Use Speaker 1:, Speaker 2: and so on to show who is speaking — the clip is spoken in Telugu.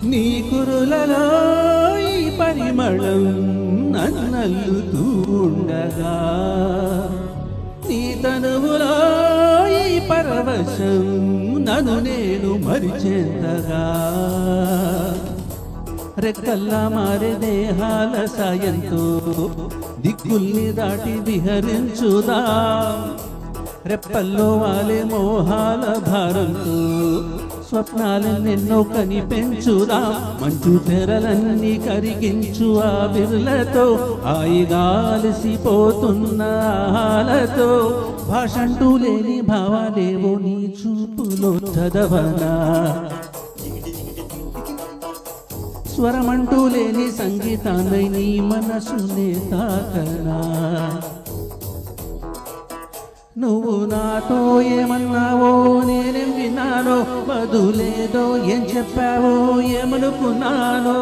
Speaker 1: నీ కురులలో ఈ పరిమళం నన్నల్లుతూ ఉండగా నీ తనువులో ఈ పరవశం నన్ను నేను మరిచేంతగా రెక్కల్లా మారే దేహాల సాయంతో దిక్కుల్ని దాటి విహరించుదా రెప్పల్లో వాలే మోహాల భారంతో స్వప్నాలెన్నెన్నో కనిపెంచుదా మంచు తెరలన్నీ కరిగించు ఆ బిర్లతో హాయిగా అలసిపోతున్న ఆహాలతో భాషంటూ లేని భావాలేవో నీ చూపులో చదవనా స్వరమంటూ లేని సంగీతాన్ని నీ మనసునే తాకనా నువ్వు నాతో ఏమన్నావో నేనేం విన్నానో బదులేదో ఏం చెప్పావో ఏమనుకున్నానో